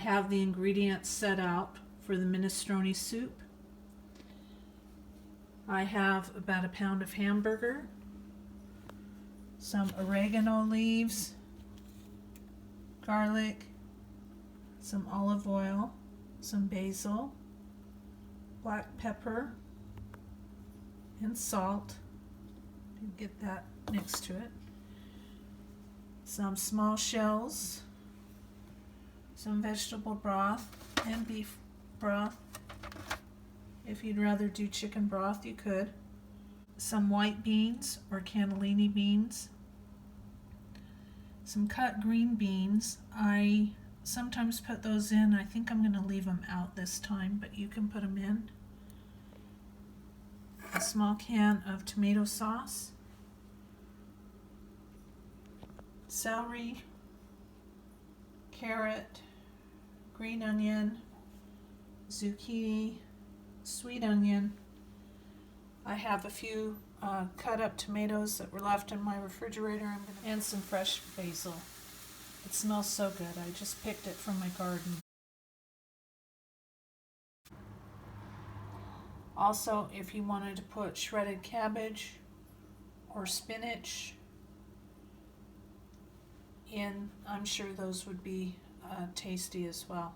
have the ingredients set out for the minestrone soup. I have about a pound of hamburger, some oregano leaves, garlic, some olive oil, some basil, black pepper, and salt. Get that next to it. Some small shells, some vegetable broth and beef broth. If you'd rather do chicken broth, you could. Some white beans or cannellini beans. Some cut green beans. I sometimes put those in. I think I'm going to leave them out this time, but you can put them in. A small can of tomato sauce. Celery, carrot, green onion, zucchini, sweet onion. I have a few cut up tomatoes that were left in my refrigerator, and some fresh basil. It smells so good. I just picked it from my garden. Also, if you wanted to put shredded cabbage or spinach in, I'm sure those would be tasty as well.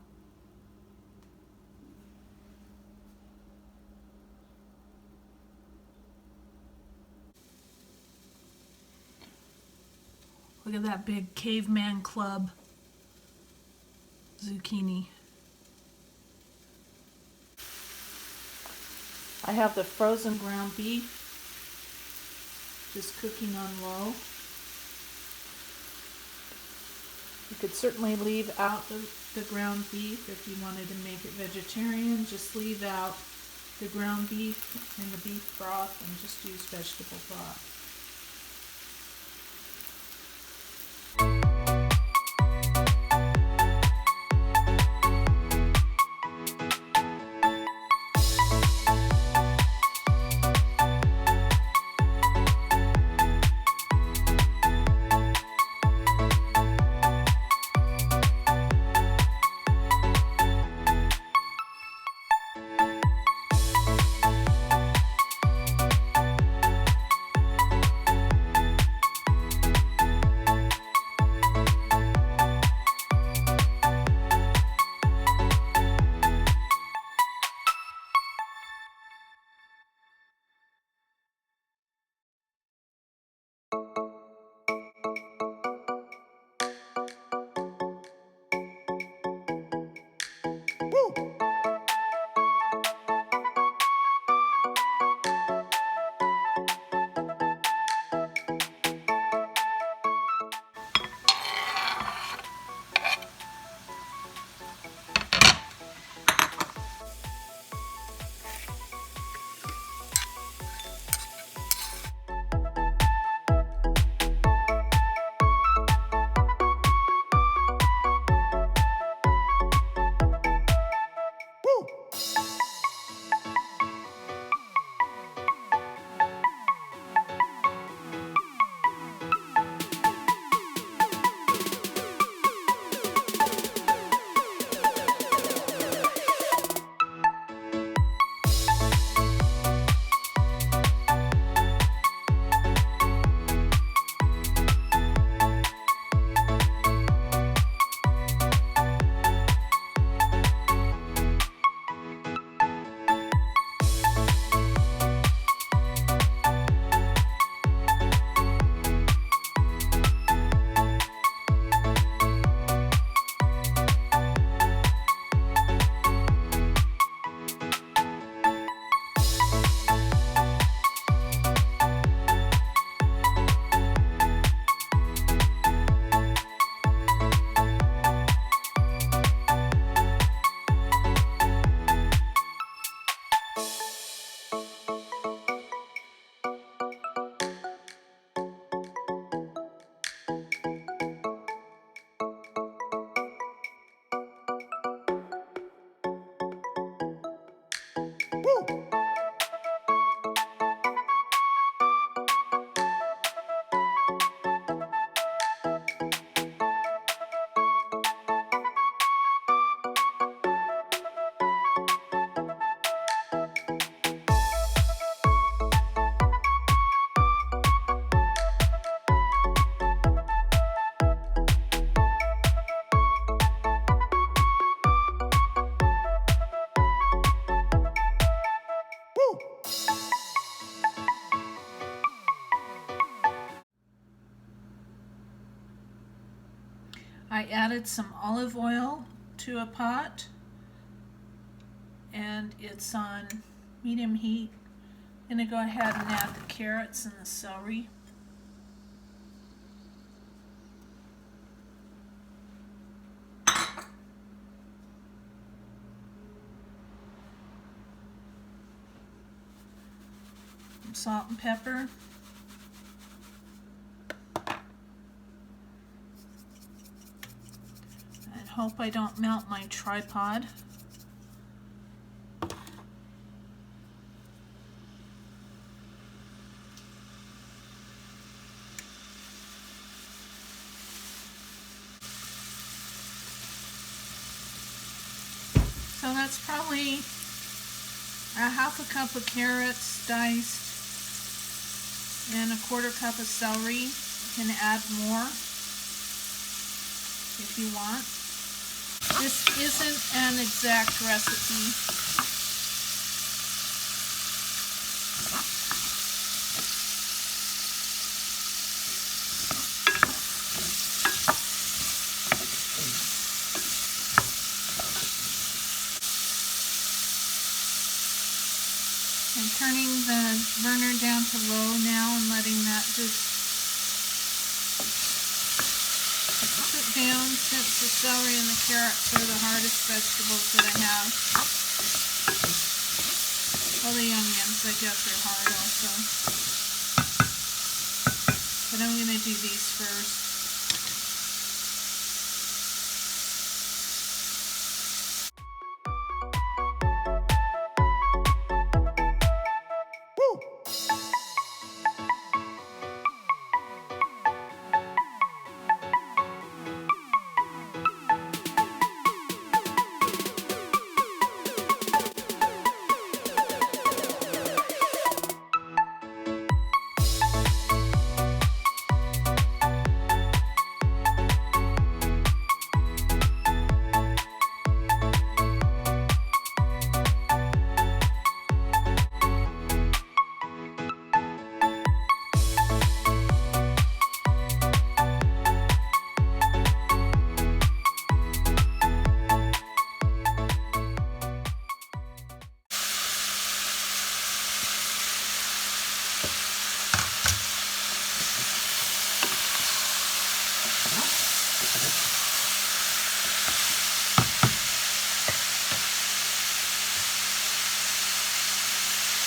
Look at that big caveman club zucchini. I have the frozen ground beef just cooking on low. You could certainly leave out the ground beef if you wanted to make it vegetarian. Just leave out the ground beef and the beef broth and just use vegetable broth. I added some olive oil to a pot, and it's on medium heat. I'm going to go ahead and add the carrots and the celery. Some salt and pepper. And hope I don't melt my tripod. So that's probably a half a cup of carrots diced and a quarter cup of celery. You can add more if you want. This isn't an exact recipe. I'm turning the burner down to low now and letting that just cook down, since the celery and the carrots are the hardest vegetables that I have. Well, the onions, I guess, are hard also. But I'm going to do these first.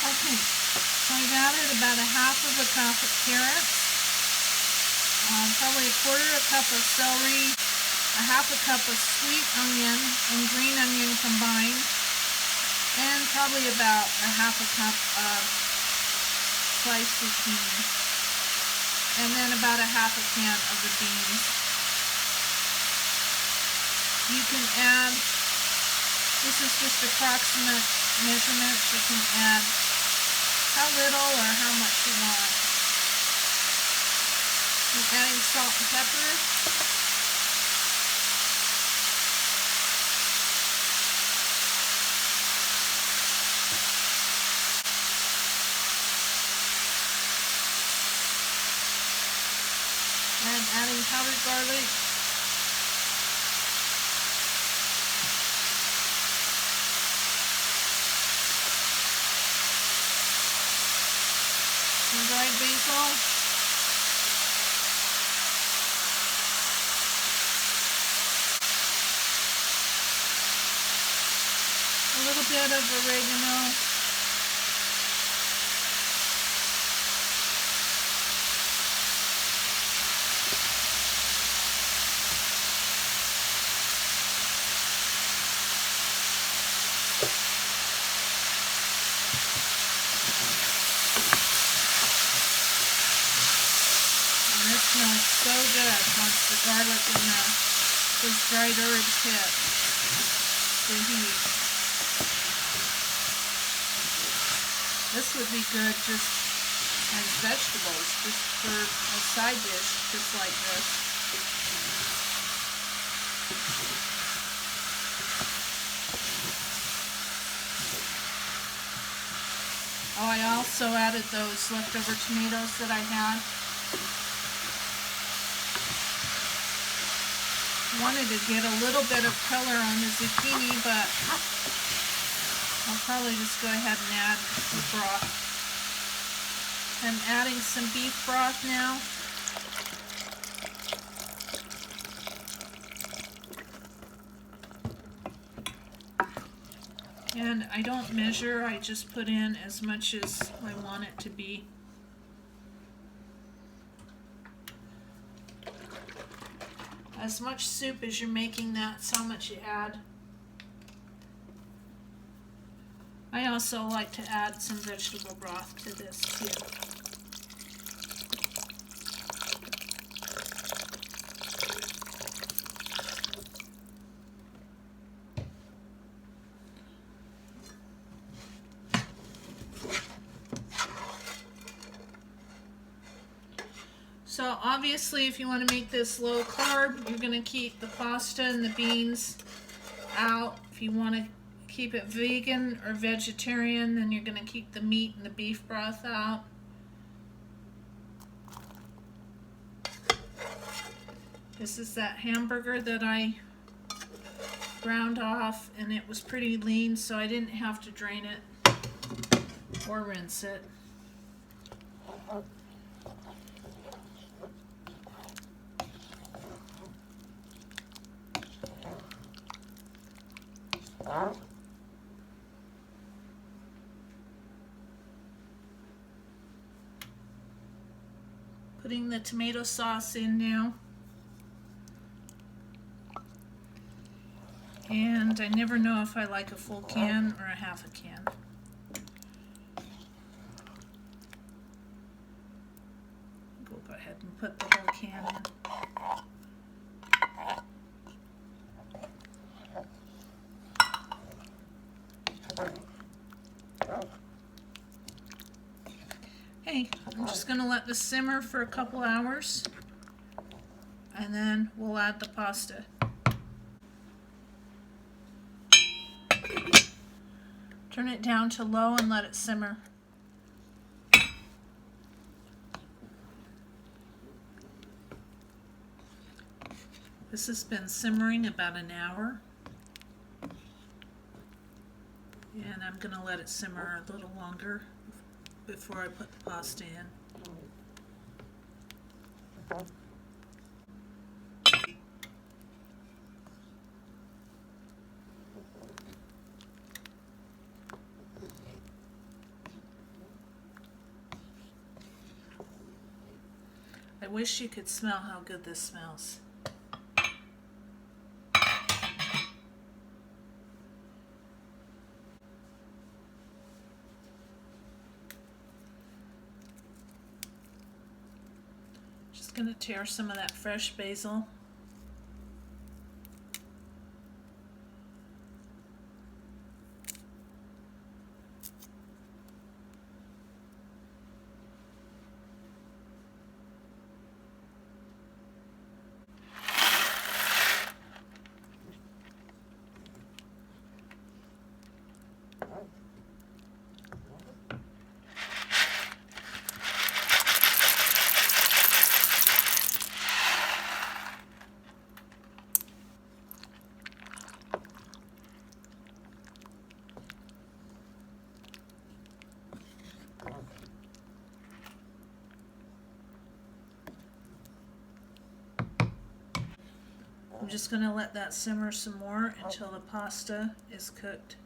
Okay, so I've added about a half of a cup of carrots, probably a quarter of a cup of celery, a half a cup of sweet onion and green onion combined, and probably about a half a cup of sliced zucchini, and then about a half a can of the beans. You can add, this is just approximate measurements, you can add how little or how much you want. I'm adding salt and pepper. And adding powdered garlic. Some dried basil. A little bit of oregano. And this smells so good once the garlic and those dried herbs hit the heat. This would be good just as vegetables, just for a side dish, just like this. Oh, I also added those leftover tomatoes that I had. wanted to get a little bit of color on the zucchini, but I'll probably just go ahead and add the broth. I'm adding some beef broth now. And I don't measure, I just put in as much as I want it to be. As much soup as you're making, that's how much you add. I also like to add some vegetable broth to this too. So obviously, if you want to make this low carb, you're going to keep the pasta and the beans out. If you want to keep it vegan or vegetarian, then you're going to keep the meat and the beef broth out. This is that hamburger that I ground off, and it was pretty lean, so I didn't have to drain it or rinse it. Putting the tomato sauce in now. And I never know if I like a full can or a half a can. Go ahead and put the whole can in. Okay, I'm just going to let this simmer for a couple hours, and then we'll add the pasta. Turn it down to low and let it simmer. This has been simmering about an hour, and I'm going to let it simmer a little longer before I put the pasta in. I wish you could smell how good this smells. Going to tear some of that fresh basil. I'm just going to let that simmer some more until the pasta is cooked.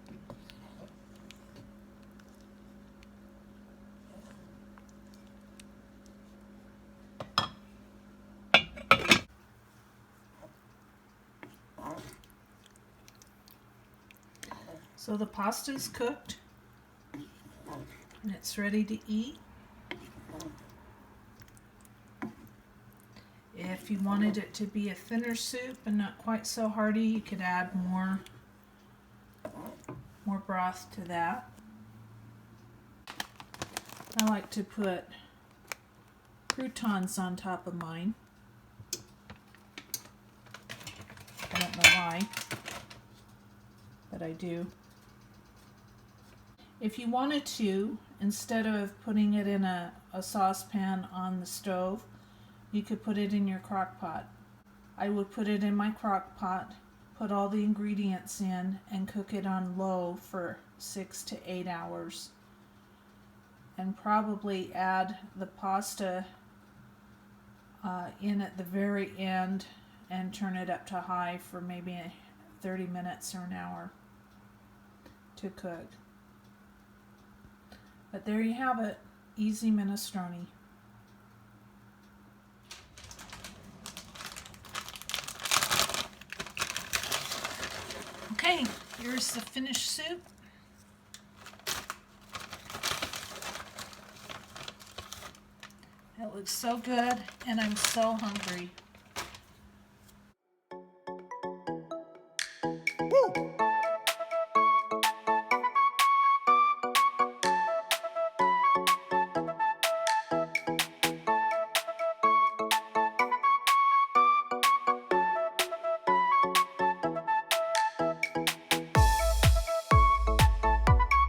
So the pasta is cooked and it's ready to eat. If you wanted it to be a thinner soup and not quite so hearty, you could add more broth to that. I like to put croutons on top of mine. I don't know why, but I do. If you wanted to, instead of putting it in a saucepan on the stove, you could put it in your crock pot. I would put it in my crock pot, put all the ingredients in, and cook it on low for 6 to 8 hours. And probably add the pasta in at the very end and turn it up to high for maybe 30 minutes or an hour to cook. But there you have it, easy minestrone. Okay, here's the finished soup. It looks so good, and I'm so hungry. Woo!